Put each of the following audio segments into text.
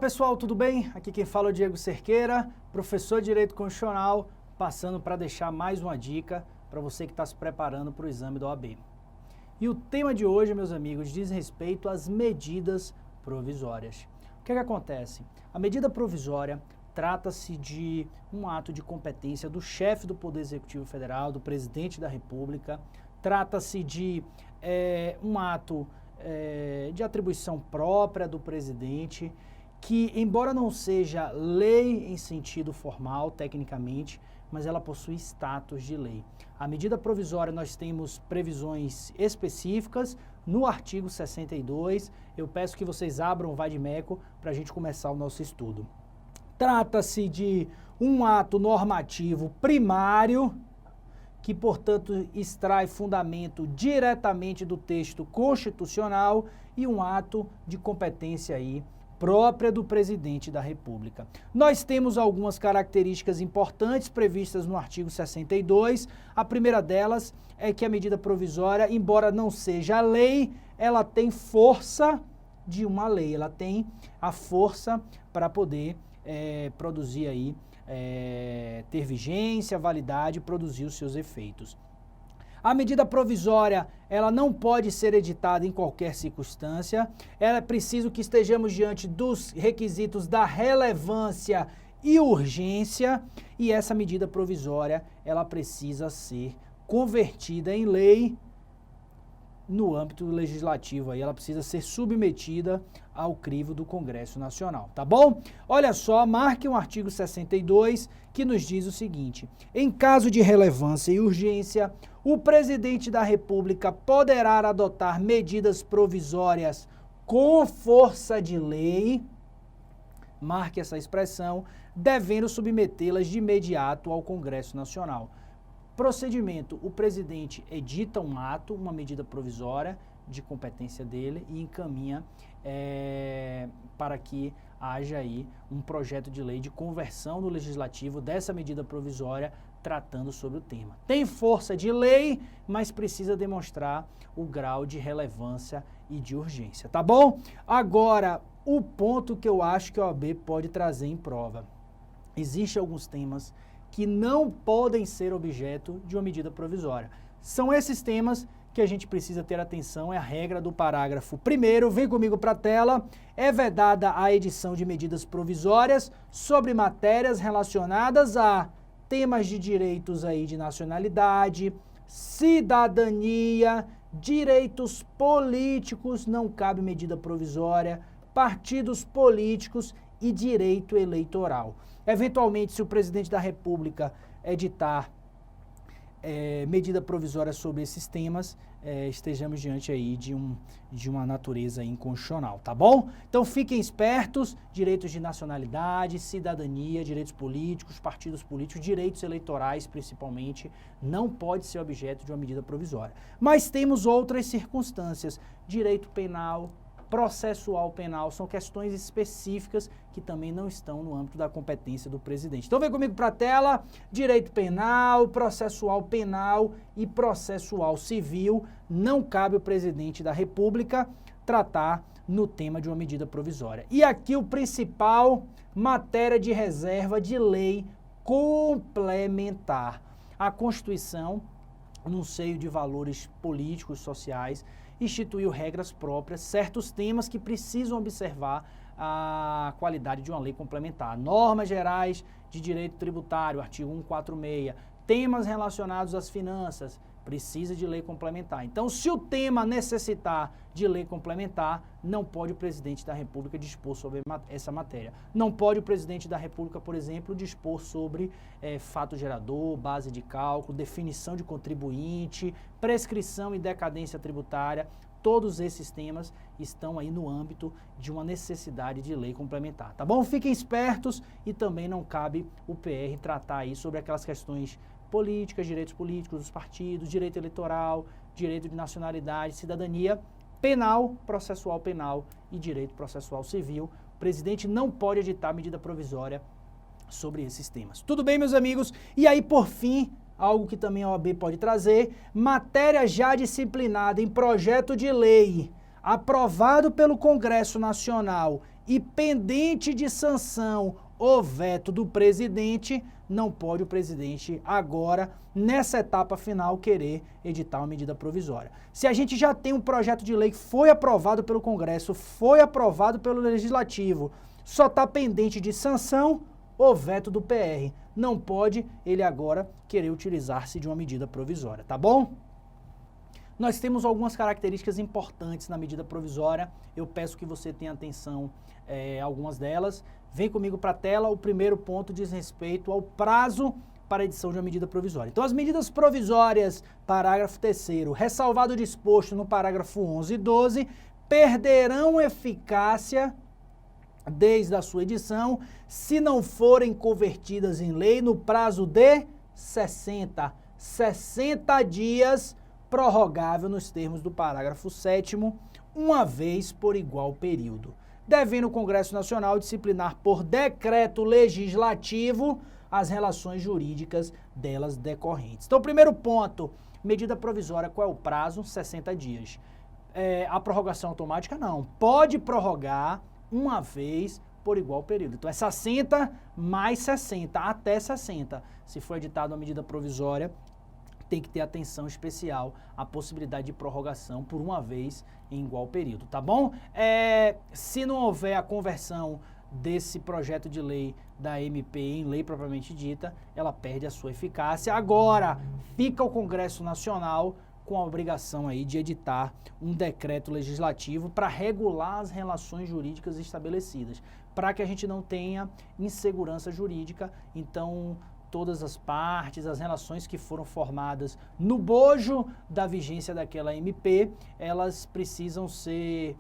pessoal, tudo bem? Aqui quem fala é o Diego Cerqueira, professor de Direito Constitucional, passando para deixar mais uma dica para você que está se preparando para o exame da OAB. E o tema de hoje, meus amigos, diz respeito às medidas provisórias. O que acontece? A medida provisória trata-se de um ato de competência do chefe do Poder Executivo Federal, do Presidente da República, trata-se de um ato de atribuição própria do presidente, que, embora não seja lei em sentido formal, tecnicamente, mas ela possui status de lei. A medida provisória, nós temos previsões específicas no artigo 62. Eu peço que vocês abram o vade-mecum para a gente começar o nosso estudo. Trata-se de um ato normativo primário, que, portanto, extrai fundamento diretamente do texto constitucional, e um ato de competência aí própria do presidente da República. Nós temos algumas características importantes previstas no artigo 62. A primeira delas é que a medida provisória, embora não seja lei, ela tem força de uma lei, ela tem a força para poder produzir aí, ter vigência, validade e produzir os seus efeitos. A medida provisória, ela não pode ser editada em qualquer circunstância, é preciso que estejamos diante dos requisitos da relevância e urgência, e essa medida provisória, ela precisa ser convertida em lei no âmbito legislativo, aí ela precisa ser submetida ao crivo do Congresso Nacional, tá bom? Olha só, marque um artigo 62 que nos diz o seguinte: em caso de relevância e urgência, o presidente da República poderá adotar medidas provisórias com força de lei, marque essa expressão, devendo submetê-las de imediato ao Congresso Nacional. Procedimento: o presidente edita um ato, uma medida provisória de competência dele e encaminha para que haja aí um projeto de lei de conversão no legislativo dessa medida provisória tratando sobre o tema. Tem força de lei, mas precisa demonstrar o grau de relevância e de urgência, tá bom? Agora, o ponto que eu acho que a OAB pode trazer em prova. Existem alguns temas que não podem ser objeto de uma medida provisória. São esses temas que a gente precisa ter atenção, é a regra do parágrafo 1º, vem comigo para a tela, é vedada a edição de medidas provisórias sobre matérias relacionadas a temas de direitos aí de nacionalidade, cidadania, direitos políticos, não cabe medida provisória, partidos políticos e direito eleitoral. Eventualmente, se o presidente da República editar medida provisória sobre esses temas, estejamos diante aí de uma natureza inconstitucional, tá bom? Então fiquem espertos, direitos de nacionalidade, cidadania, direitos políticos, partidos políticos, direitos eleitorais principalmente, não pode ser objeto de uma medida provisória. Mas temos outras circunstâncias, direito penal, processual penal, são questões específicas que também não estão no âmbito da competência do presidente. Então vem comigo para a tela, direito penal, processual penal e processual civil, não cabe ao presidente da República tratar no tema de uma medida provisória. E aqui o principal, matéria de reserva de lei complementar. A Constituição, num seio de valores políticos, sociais, instituiu regras próprias, certos temas que precisam observar a qualidade de uma lei complementar. Normas gerais de direito tributário, artigo 146. Temas relacionados às finanças, precisa de lei complementar. Então, se o tema necessitar de lei complementar, não pode o presidente da República dispor sobre essa matéria. Não pode o presidente da República, por exemplo, dispor sobre fato gerador, base de cálculo, definição de contribuinte, prescrição e decadência tributária. Todos esses temas estão aí no âmbito de uma necessidade de lei complementar, tá bom? Fiquem espertos e também não cabe o PR tratar aí sobre aquelas questões políticas, direitos políticos dos partidos, direito eleitoral, direito de nacionalidade, cidadania, penal, processual penal e direito processual civil. O presidente não pode editar medida provisória sobre esses temas. Tudo bem, meus amigos? E aí, por fim, algo que também a OAB pode trazer, matéria já disciplinada em projeto de lei aprovado pelo Congresso Nacional e pendente de sanção ou veto do presidente, não pode o presidente agora, nessa etapa final, querer editar uma medida provisória. Se a gente já tem um projeto de lei que foi aprovado pelo Congresso, foi aprovado pelo Legislativo, só está pendente de sanção ou veto do PR. Não pode ele agora querer utilizar-se de uma medida provisória, tá bom? Nós temos algumas características importantes na medida provisória, eu peço que você tenha atenção a algumas delas. Vem comigo para a tela, o primeiro ponto diz respeito ao prazo para a edição de uma medida provisória. Então, as medidas provisórias, parágrafo 3º, ressalvado o disposto no parágrafo 11 e 12, perderão eficácia desde a sua edição, se não forem convertidas em lei no prazo de 60 dias, prorrogável nos termos do parágrafo 7º, uma vez por igual período, devendo o Congresso Nacional disciplinar por decreto legislativo as relações jurídicas delas decorrentes. Então, primeiro ponto, medida provisória, qual é o prazo? 60 dias. A prorrogação automática, não. Pode prorrogar uma vez por igual período. Então, é 60 mais 60, até 60. Se for editada uma medida provisória, tem que ter atenção especial à possibilidade de prorrogação por uma vez em igual período, tá bom? Se não houver a conversão desse projeto de lei da MP em lei propriamente dita, ela perde a sua eficácia. Agora, fica o Congresso Nacional com a obrigação aí de editar um decreto legislativo para regular as relações jurídicas estabelecidas, para que a gente não tenha insegurança jurídica. Então, todas as partes, as relações que foram formadas no bojo da vigência daquela MP, elas precisam ser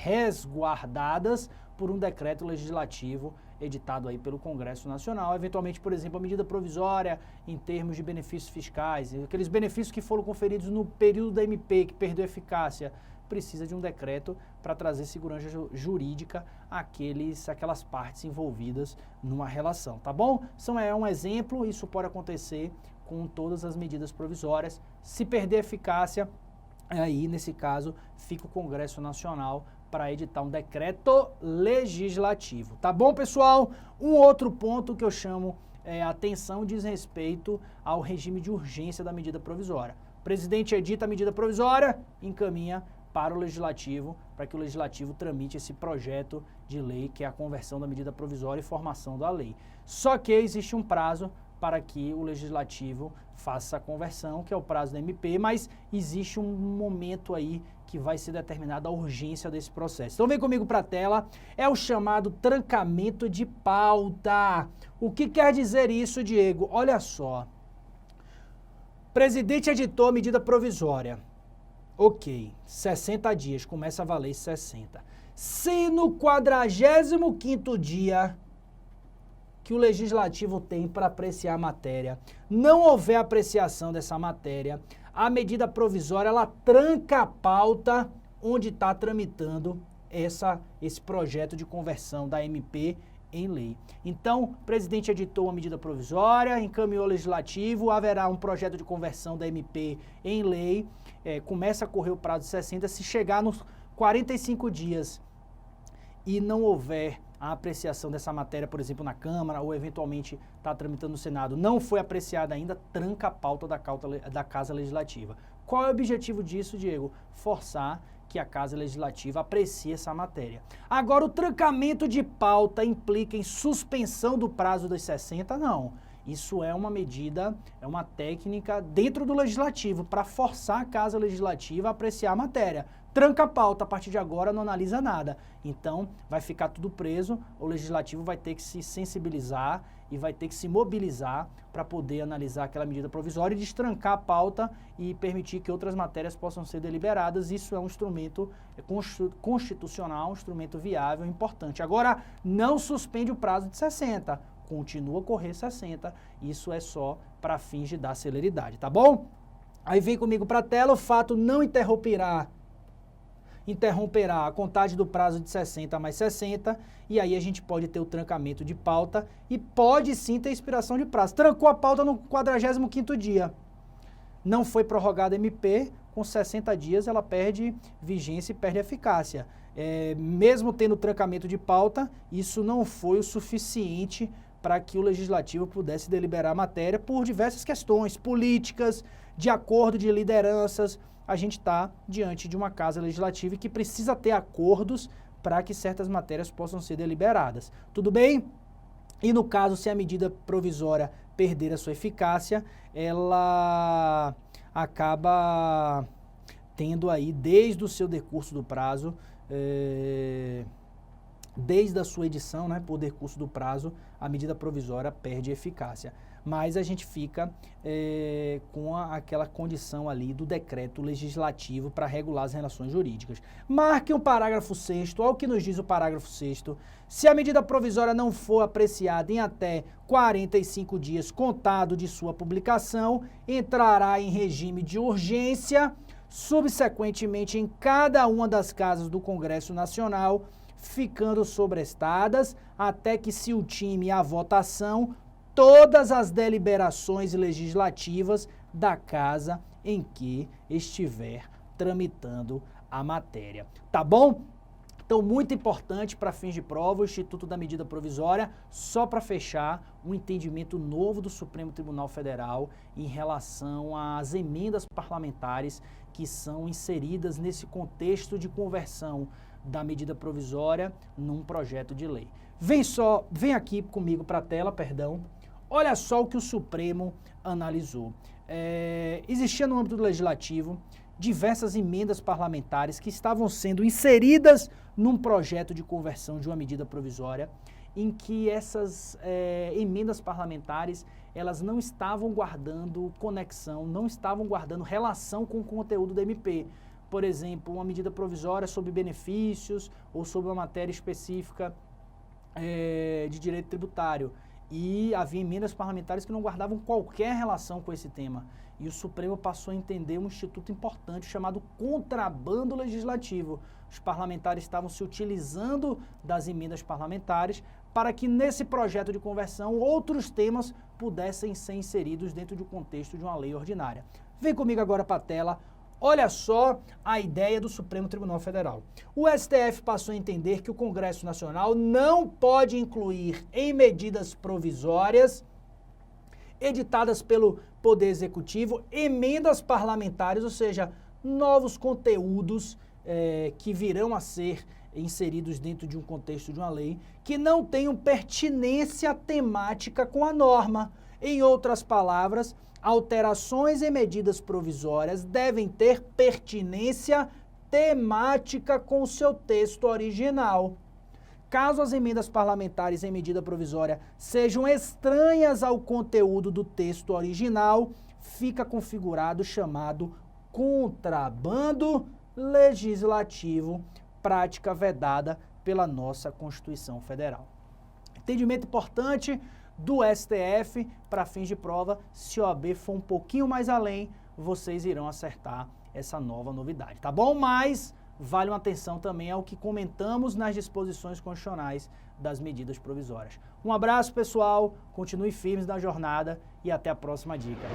resguardadas por um decreto legislativo editado aí pelo Congresso Nacional. Eventualmente, por exemplo, a medida provisória em termos de benefícios fiscais, aqueles benefícios que foram conferidos no período da MP, que perdeu eficácia, precisa de um decreto para trazer segurança jurídica àquelas partes envolvidas numa relação, tá bom? É um exemplo, isso pode acontecer com todas as medidas provisórias. Se perder eficácia, aí, nesse caso, fica o Congresso Nacional para editar um decreto legislativo, tá bom, pessoal? Um outro ponto que eu chamo atenção diz respeito ao regime de urgência da medida provisória. O presidente edita a medida provisória, encaminha para o Legislativo, para que o Legislativo tramite esse projeto de lei, que é a conversão da medida provisória e formação da lei. Só que existe um prazo para que o Legislativo faça a conversão, que é o prazo da MP, mas existe um momento aí que vai ser determinada a urgência desse processo. Então vem comigo para a tela, é o chamado trancamento de pauta. O que quer dizer isso, Diego? Olha só, o presidente editou a medida provisória. Ok, 60 dias, começa a valer 60. Se no 45º dia que o Legislativo tem para apreciar a matéria, não houver apreciação dessa matéria, a medida provisória, ela tranca a pauta onde está tramitando esse projeto de conversão da MP em lei. Então, o presidente editou uma medida provisória, encaminhou ao Legislativo, haverá um projeto de conversão da MP em lei, começa a correr o prazo de 60, se chegar nos 45 dias e não houver a apreciação dessa matéria, por exemplo, na Câmara, ou eventualmente está tramitando no Senado, não foi apreciada ainda, tranca a pauta da Casa Legislativa. Qual é o objetivo disso, Diego? Forçar que a Casa Legislativa aprecie essa matéria. Agora, o trancamento de pauta implica em suspensão do prazo dos 60? Não. Isso é uma medida, é uma técnica dentro do Legislativo para forçar a Casa Legislativa a apreciar a matéria. Tranca a pauta, a partir de agora não analisa nada. Então, vai ficar tudo preso, o Legislativo vai ter que se sensibilizar e vai ter que se mobilizar para poder analisar aquela medida provisória e destrancar a pauta e permitir que outras matérias possam ser deliberadas. Isso é um instrumento constitucional, um instrumento viável, importante. Agora, não suspende o prazo de 60, continua a correr 60, isso é só para fins de dar celeridade, tá bom? Aí vem comigo para a tela, o fato não interromperá a contagem do prazo de 60 mais 60, e aí a gente pode ter o trancamento de pauta e pode sim ter expiração de prazo. Trancou a pauta no 45º dia. Não foi prorrogada a MP, com 60 dias ela perde vigência e perde eficácia. Mesmo tendo trancamento de pauta, isso não foi o suficiente para que o Legislativo pudesse deliberar a matéria por diversas questões políticas, de acordo de lideranças. A gente está diante de uma casa legislativa que precisa ter acordos para que certas matérias possam ser deliberadas. Tudo bem? E no caso, se a medida provisória perder a sua eficácia, ela acaba tendo aí, desde o seu decurso do prazo, desde a sua edição, né, por decurso do prazo, a medida provisória perde eficácia. Mas a gente fica com aquela condição ali do decreto legislativo para regular as relações jurídicas. Marque um parágrafo 6º, olha o que nos diz o parágrafo 6º. Se a medida provisória não for apreciada em até 45 dias contado de sua publicação, entrará em regime de urgência, subsequentemente em cada uma das casas do Congresso Nacional, ficando sobrestadas até que se ultime a votação todas as deliberações legislativas da casa em que estiver tramitando a matéria. Tá bom? Então, muito importante para fins de prova, o Instituto da Medida Provisória, só para fechar, um entendimento novo do Supremo Tribunal Federal em relação às emendas parlamentares que são inseridas nesse contexto de conversão da medida provisória num projeto de lei. Vem aqui comigo para a tela, perdão. Olha só o que o Supremo analisou. Existia no âmbito do Legislativo diversas emendas parlamentares que estavam sendo inseridas num projeto de conversão de uma medida provisória, em que essas emendas parlamentares, elas não estavam guardando conexão, não estavam guardando relação com o conteúdo da MP. Por exemplo, uma medida provisória sobre benefícios ou sobre uma matéria específica de direito tributário. E havia emendas parlamentares que não guardavam qualquer relação com esse tema. E o Supremo passou a entender um instituto importante chamado contrabando legislativo. Os parlamentares estavam se utilizando das emendas parlamentares para que nesse projeto de conversão outros temas pudessem ser inseridos dentro do contexto de uma lei ordinária. Vem comigo agora para a tela. Olha só a ideia do Supremo Tribunal Federal. O STF passou a entender que o Congresso Nacional não pode incluir em medidas provisórias editadas pelo Poder Executivo emendas parlamentares, ou seja, novos conteúdos que virão a ser inseridos dentro de um contexto de uma lei que não tenham pertinência temática com a norma. Em outras palavras, alterações em medidas provisórias devem ter pertinência temática com o seu texto original. Caso as emendas parlamentares em medida provisória sejam estranhas ao conteúdo do texto original, fica configurado o chamado contrabando legislativo, prática vedada pela nossa Constituição Federal. Entendimento importante do STF para fins de prova. Se o OAB for um pouquinho mais além, vocês irão acertar essa nova novidade, tá bom? Mas vale uma atenção também ao que comentamos nas disposições constitucionais das medidas provisórias. Um abraço, pessoal, continue firmes na jornada e até a próxima dica.